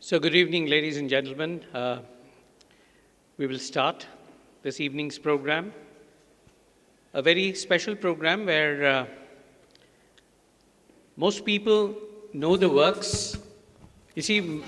So good evening, ladies and gentlemen. We will start this evening's program, a very special program where most people know the works. You see,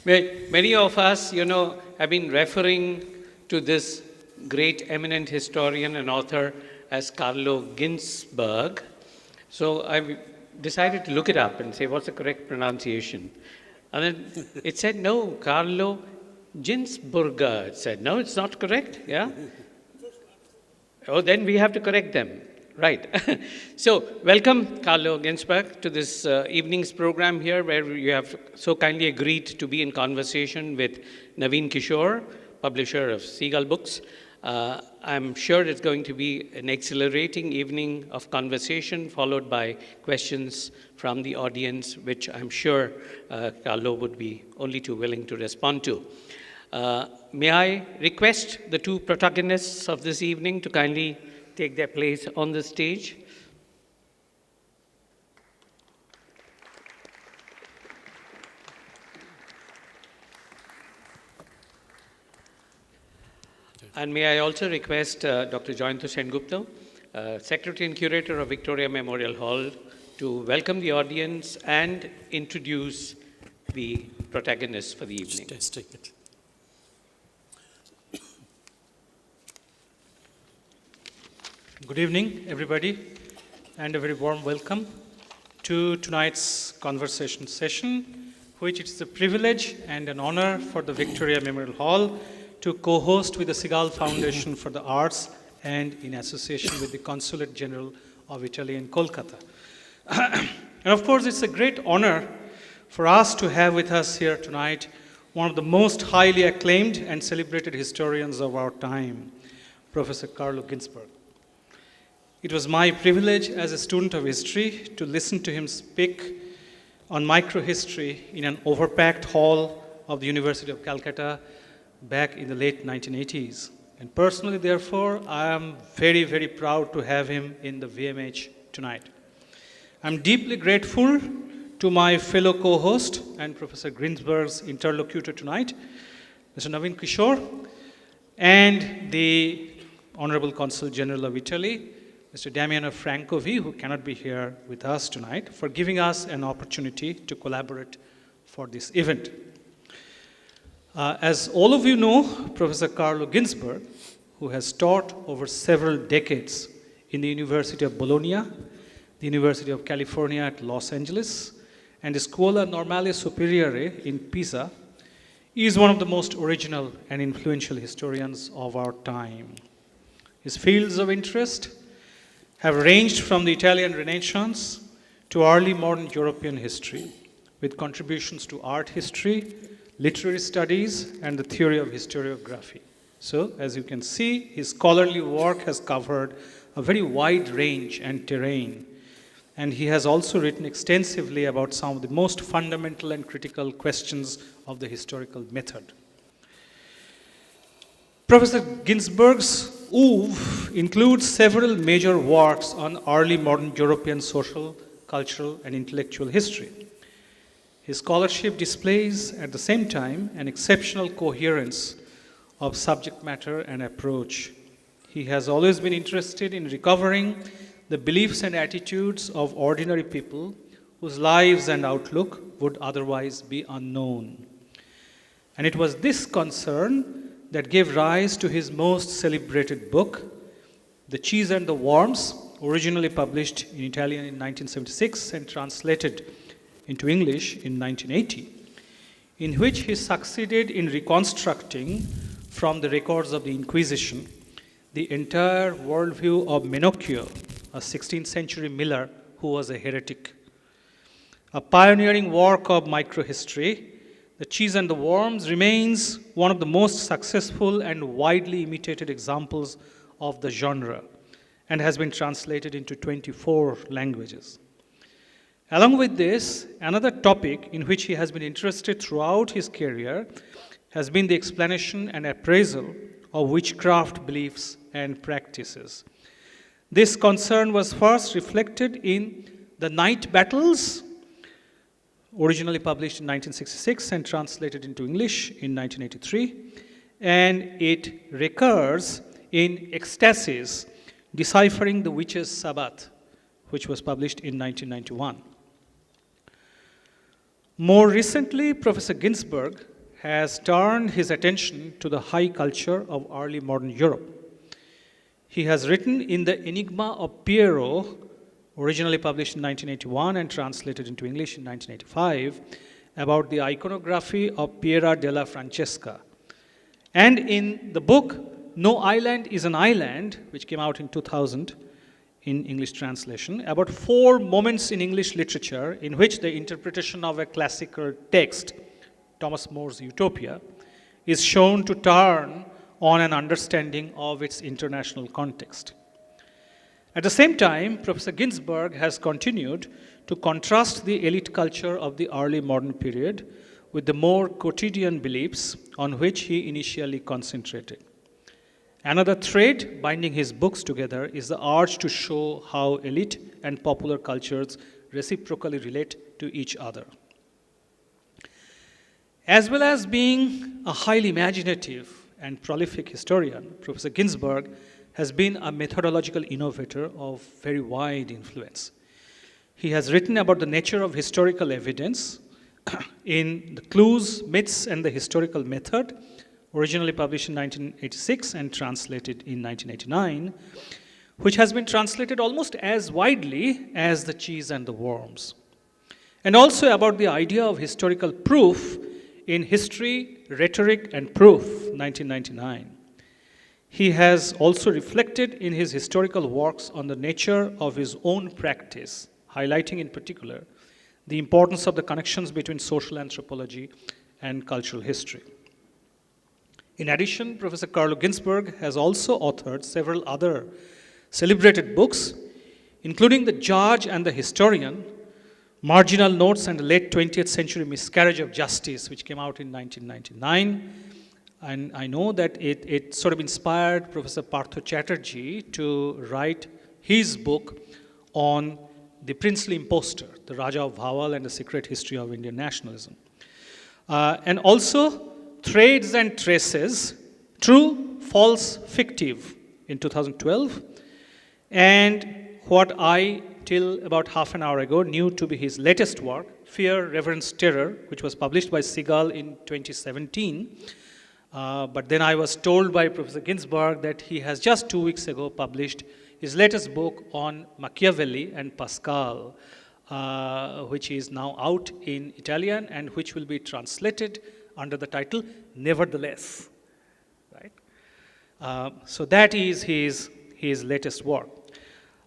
many of us, have been referring to this great eminent historian and author as Carlo Ginzburg. So I decided to look it up and say, what's the correct pronunciation? And then it said, no, Carlo Ginzburger. It said, no, it's not correct, yeah? Oh, then we have to correct them, right. So welcome, Carlo Ginzburg, to this evening's program here, where you have so kindly agreed to be in conversation with Naveen Kishore, publisher of Seagull Books. I'm sure it's going to be an exhilarating evening of conversation, followed by questions from the audience, which I'm sure Carlo would be only too willing to respond to. May I request the two protagonists of this evening to kindly take their place on the stage? And may I also request Dr. Joyanto Sengupta, Secretary and Curator of Victoria Memorial Hall, to welcome the audience and introduce the protagonists for the evening. Testing it. Good evening, everybody, and a very warm welcome to tonight's conversation session, which it's a privilege and an honor for the Victoria Memorial Hall to co-host with the Seagull Foundation for the Arts and in association with the Consulate General of Italy in Kolkata. And of course, it's a great honor for us to have with us here tonight one of the most highly acclaimed and celebrated historians of our time, Professor Carlo Ginzburg. It was my privilege as a student of history to listen to him speak on microhistory in an overpacked hall of the University of Calcutta back in the late 1980s. And personally, therefore, I am very, very proud to have him in the VMH tonight. I'm deeply grateful to my fellow co-host and Professor Ginzburg's interlocutor tonight, Mr. Naveen Kishore, and the Honorable Consul General of Italy, Mr. Damiano Francovi, who cannot be here with us tonight, for giving us an opportunity to collaborate for this event. As all of you know, Professor Carlo Ginzburg, who has taught over several decades in the University of Bologna, the University of California at Los Angeles, and the Scuola Normale Superiore in Pisa, is one of the most original and influential historians of our time. His fields of interest have ranged from the Italian Renaissance to early modern European history, with contributions to art history, literary studies, and the theory of historiography. So, as you can see, his scholarly work has covered a very wide range and terrain, and he has also written extensively about some of the most fundamental and critical questions of the historical method. Professor Ginzburg's oeuvre includes several major works on early modern European social, cultural, and intellectual history. His scholarship displays, at the same time, an exceptional coherence of subject matter and approach. He has always been interested in recovering the beliefs and attitudes of ordinary people whose lives and outlook would otherwise be unknown. And it was this concern that gave rise to his most celebrated book, The Cheese and the Worms, originally published in Italian in 1976 and translated into English in 1980, in which he succeeded in reconstructing from the records of the Inquisition the entire worldview of Menocchio, a 16th century miller who was a heretic. A pioneering work of microhistory, The Cheese and the Worms remains one of the most successful and widely imitated examples of the genre and has been translated into 24 languages. Along with this, another topic in which he has been interested throughout his career has been the explanation and appraisal of witchcraft beliefs and practices. This concern was first reflected in the night battles originally published in 1966 and translated into English in 1983. And it recurs in Ecstasies, Deciphering the Witch's Sabbath, which was published in 1991. More recently, Professor Ginzburg has turned his attention to the high culture of early modern Europe. He has written in The Enigma of Piero, originally published in 1981 and translated into English in 1985, about the iconography of Piera della Francesca. And in the book, No Island is an Island, which came out in 2000 in English translation, about 4 moments in English literature in which the interpretation of a classical text, Thomas More's Utopia, is shown to turn on an understanding of its international context. At the same time, Professor Ginzburg has continued to contrast the elite culture of the early modern period with the more quotidian beliefs on which he initially concentrated. Another thread binding his books together is the urge to show how elite and popular cultures reciprocally relate to each other. As well as being a highly imaginative and prolific historian, Professor Ginzburg has been a methodological innovator of very wide influence. He has written about the nature of historical evidence in The Clues, Myths, and the Historical Method, originally published in 1986 and translated in 1989, which has been translated almost as widely as The Cheese and the Worms. And also about the idea of historical proof in History, Rhetoric, and Proof, 1999. He has also reflected in his historical works on the nature of his own practice, highlighting in particular the importance of the connections between social anthropology and cultural history. In addition, Professor Carlo Ginzburg has also authored several other celebrated books, including The Judge and the Historian, Marginal Notes and the Late 20th Century Miscarriage of Justice, which came out in 1999. And I know that it sort of inspired Professor Partho Chatterjee to write his book on the princely impostor, the Raja of Bhawal and the secret history of Indian nationalism. And also Threads and Traces, True, False, Fictive in 2012. And what I, till about half an hour ago, knew to be his latest work, Fear, Reverence, Terror, which was published by Seagull in 2017. But then I was told by Professor Ginzburg that he has just 2 weeks ago published his latest book on Machiavelli and Pascal, which is now out in Italian and which will be translated under the title Nevertheless. Right? So that is his latest work.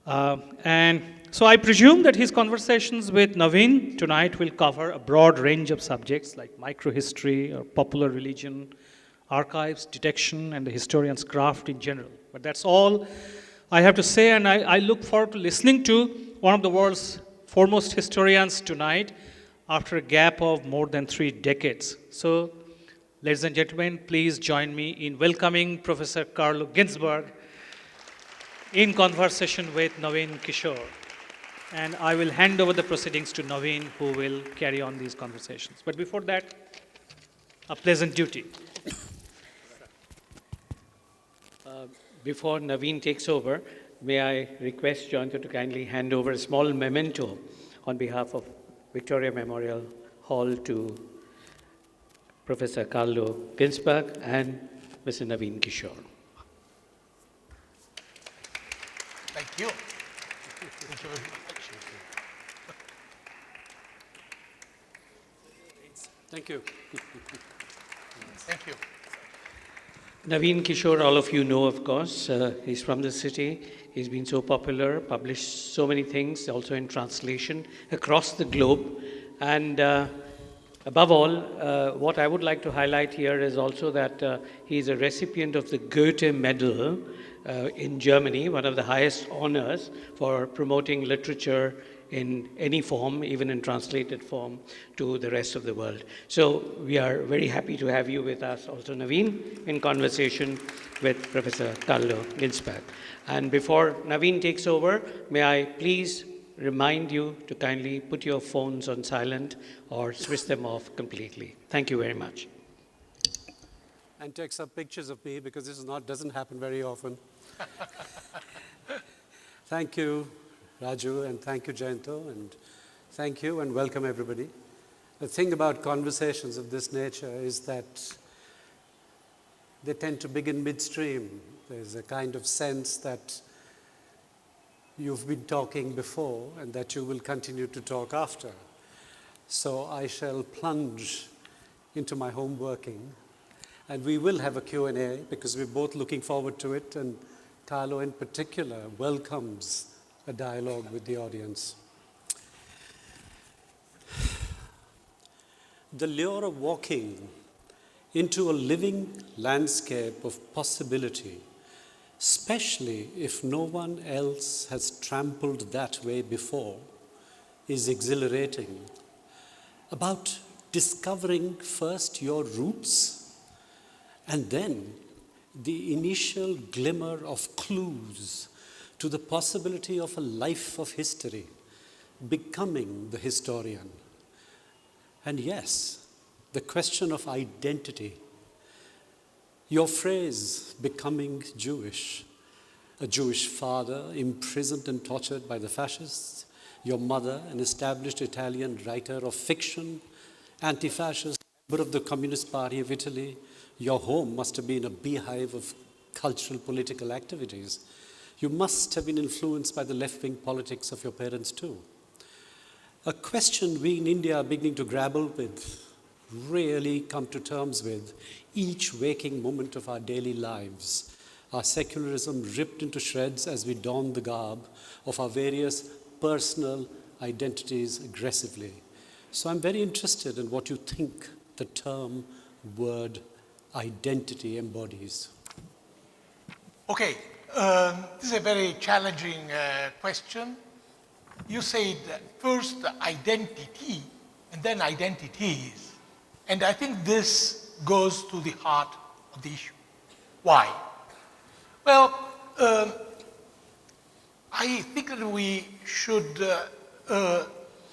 And so I presume that his conversations with Naveen tonight will cover a broad range of subjects like microhistory or popular religion, archives, detection, and the historian's craft in general. But that's all I have to say, and I look forward to listening to one of the world's foremost historians tonight after a gap of more than 3 decades. So, ladies and gentlemen, please join me in welcoming Professor Carlo Ginzburg in conversation with Naveen Kishore. And I will hand over the proceedings to Naveen, who will carry on these conversations. But before that, a pleasant duty. Before Naveen takes over, may I request Joyanta to kindly hand over a small memento on behalf of Victoria Memorial Hall to Professor Carlo Ginzburg and Mr. Naveen Kishore. Thank you. Thank you very much. Thank you. Thank you. Naveen Kishore, all of you know, of course. He's from the city. He's been so popular, published so many things, also in translation across the globe. And above all, what I would like to highlight here is also that he's a recipient of the Goethe Medal in Germany, one of the highest honors for promoting literature in any form, even in translated form, to the rest of the world. So we are very happy to have you with us also, Naveen, in conversation with Professor Carlo Ginzburg. And before Naveen takes over, may I please remind you to kindly put your phones on silent or switch them off completely. Thank you very much. And take some pictures of me because this doesn't happen very often. Thank you, Raju, and thank you, Jayanto, and thank you and welcome everybody. The thing about conversations of this nature is that they tend to begin midstream. There's a kind of sense that you've been talking before and that you will continue to talk after. So I shall plunge into my home working, and we will have a Q&A because we're both looking forward to it, and Carlo in particular welcomes a dialogue with the audience. The lure of walking into a living landscape of possibility, especially if no one else has trampled that way before, is exhilarating. About discovering first your roots and then the initial glimmer of clues to the possibility of a life of history, becoming the historian. And yes, the question of identity. Your phrase, becoming Jewish, a Jewish father imprisoned and tortured by the fascists, your mother, an established Italian writer of fiction, anti-fascist, member of the Communist Party of Italy. Your home must have been a beehive of cultural political activities. You must have been influenced by the left-wing politics of your parents too. A question we in India are beginning to grapple with, really come to terms with, each waking moment of our daily lives. Our secularism ripped into shreds as we don the garb of our various personal identities aggressively. So I'm very interested in what you think the term, word, identity embodies. Okay, this is a very challenging question. You said first identity and then identities. And I think this goes to the heart of the issue. Why? Well, I think that we should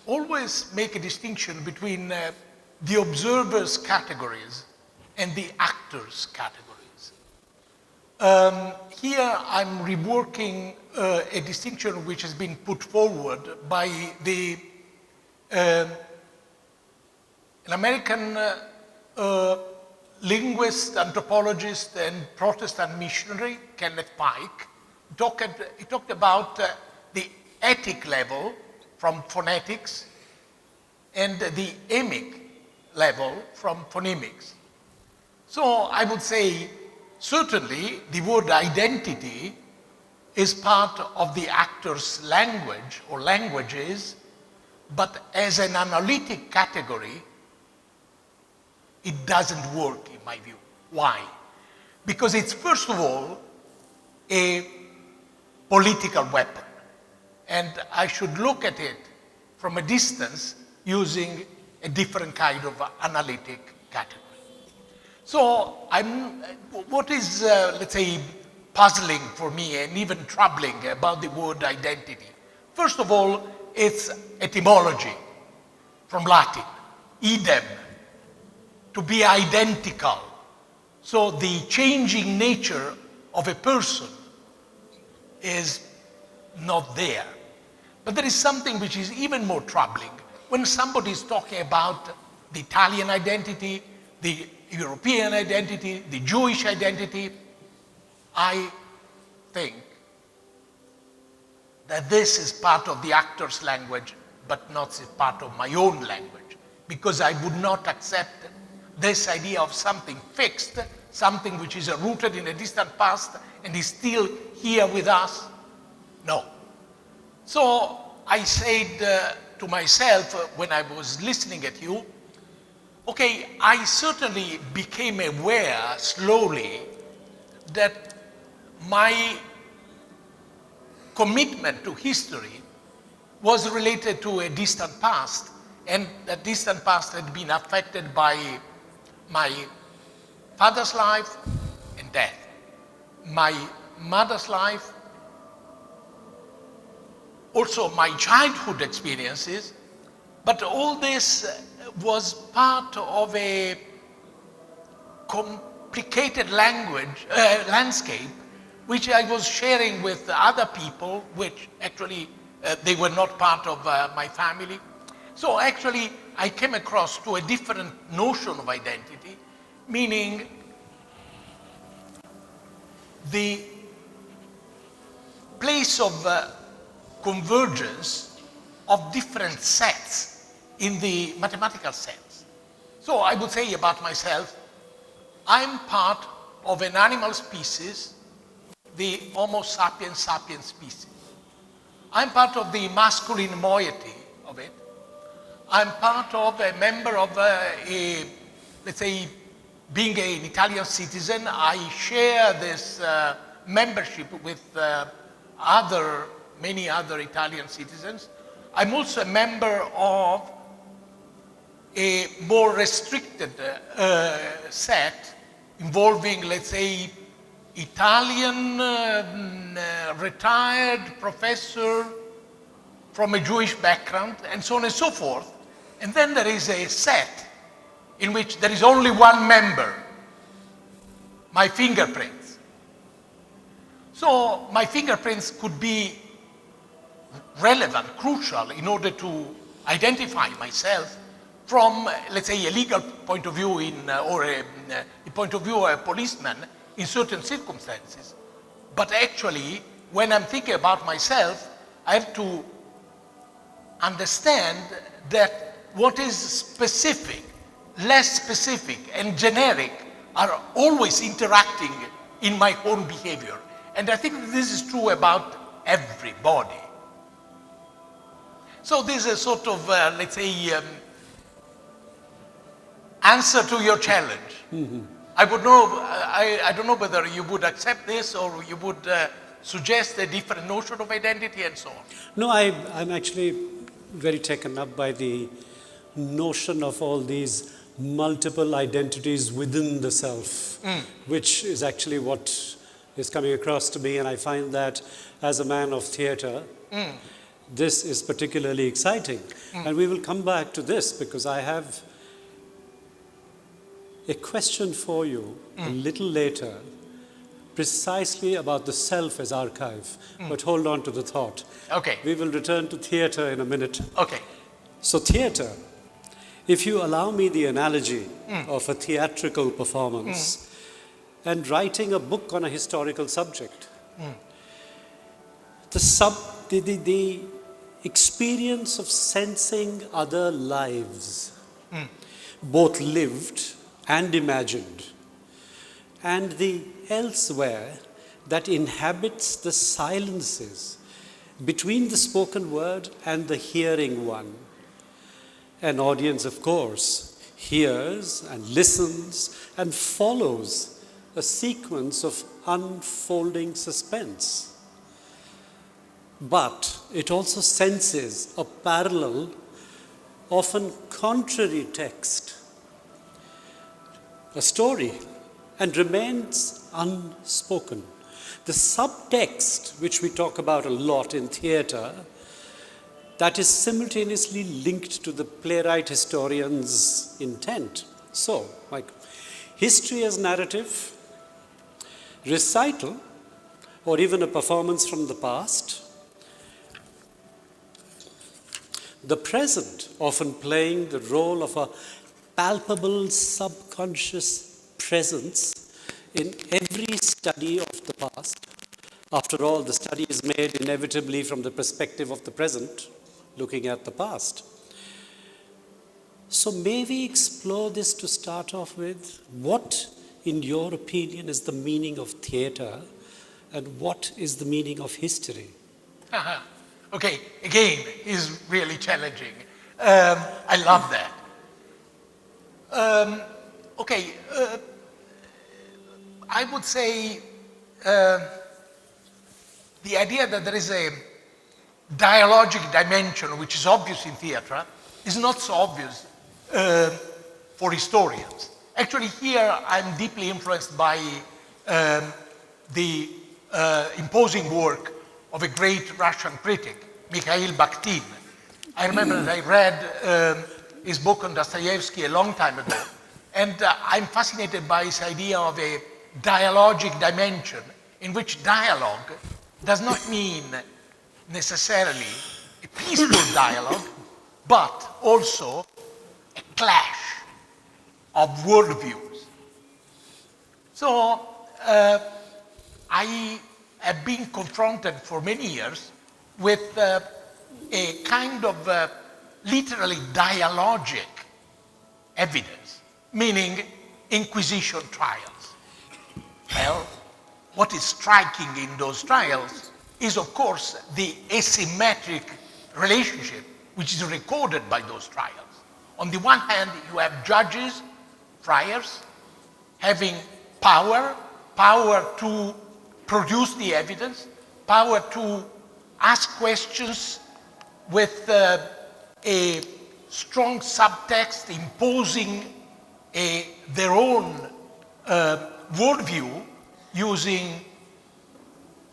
always make a distinction between the observer's categories and the actor's categories. Here I'm reworking a distinction which has been put forward by an American linguist, anthropologist, and Protestant missionary, Kenneth Pike. He talked about the ethic level from phonetics and the emic level from phonemics. So I would say certainly the word identity is part of the actor's language or languages, but as an analytic category, it doesn't work in my view. Why? Because it's first of all a political weapon, and I should look at it from a distance using a different kind of analytic category. So what is, let's say, puzzling for me and even troubling about the word identity? First of all, it's etymology from Latin, idem, to be identical. So the changing nature of a person is not there. But there is something which is even more troubling. When somebody is talking about the Italian identity, the European identity, the Jewish identity, I think that this is part of the actor's language, but not part of my own language, because I would not accept this idea of something fixed, something which is rooted in a distant past and is still here with us. No. So I said to myself when I was listening at you, okay, I certainly became aware slowly that my commitment to history was related to a distant past, and that distant past had been affected by my father's life and death, my mother's life also my childhood experiences, but all this was part of a complicated landscape, which I was sharing with other people, which actually they were not part of my family. So actually, I came across to a different notion of identity, meaning the place of convergence of different sets in the mathematical sense. So I would say about myself, I'm part of an animal species, the Homo sapiens sapiens species. I'm part of the masculine moiety of it. I'm part of a member of let's say, being an Italian citizen. I share this membership with many other Italian citizens. I'm also a member of a more restricted set involving, let's say, Italian retired professor from a Jewish background, and so on and so forth. And then there is a set in which there is only one member, my fingerprints. So my fingerprints could be relevant, crucial, in order to identify myself from, let's say, a legal point of view or a point of view of a policeman in certain circumstances. But actually, when I'm thinking about myself, I have to understand that what is specific, less specific, and generic are always interacting in my own behavior. And I think this is true about everybody. So this is a sort of, let's say, answer to your challenge. Mm-hmm. I don't know whether you would accept this or you would suggest a different notion of identity and so on. No, I'm actually very taken up by the notion of all these multiple identities within the self, which is actually what is coming across to me, and I find that as a man of theatre, this is particularly exciting. And we will come back to this because I have a question for you a little later, precisely about the self as archive. But hold on to the thought. Okay. We will return to theatre in a minute. Okay. So theatre, if you allow me the analogy of a theatrical performance and writing a book on a historical subject, the experience of sensing other lives, both lived and imagined, and the elsewhere that inhabits the silences between the spoken word and the hearing one. An audience, of course, hears and listens and follows a sequence of unfolding suspense. But it also senses a parallel, often contrary text, a story, and remains unspoken. The subtext, which we talk about a lot in theatre, that is simultaneously linked to the playwright historian's intent. So, like history as narrative, recital, or even a performance from the past, the present often playing the role of a palpable subconscious presence in every study of the past. After all, the study is made inevitably from the perspective of the present, looking at the past. So may we explore this to start off with? What, in your opinion, is the meaning of theatre, and what is the meaning of history? Okay, again, is really challenging. I love that. I would say the idea that there is a dialogic dimension which is obvious in theatre is not so obvious for historians. Actually, here I'm deeply influenced by the imposing work of a great Russian critic, Mikhail Bakhtin. I remember that I read his book on Dostoevsky a long time ago, and I'm fascinated by this idea of a dialogic dimension in which dialogue does not mean necessarily a peaceful dialogue, but also a clash of worldviews. So I have been confronted for many years with a kind of literally dialogic evidence, meaning Inquisition trials. Well, what is striking in those trials is, of course, the asymmetric relationship which is recorded by those trials. On the one hand, you have judges, friars, having power to produce the evidence, power to ask questions with a strong subtext imposing their own worldview using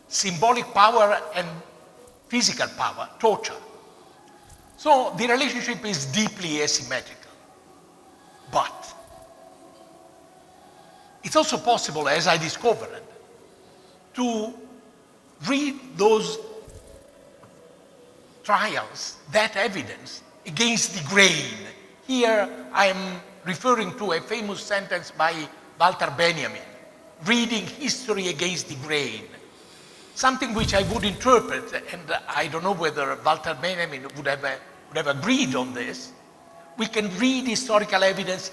symbolic power and physical power, torture. So the relationship is deeply asymmetrical. But it's also possible, as I discovered, to read those trials, that evidence, against the grain. Here I am referring to a famous sentence by Walter Benjamin, reading history against the grain. Something which I would interpret, and I don't know whether Walter Benjamin would have agreed on this, we can read historical evidence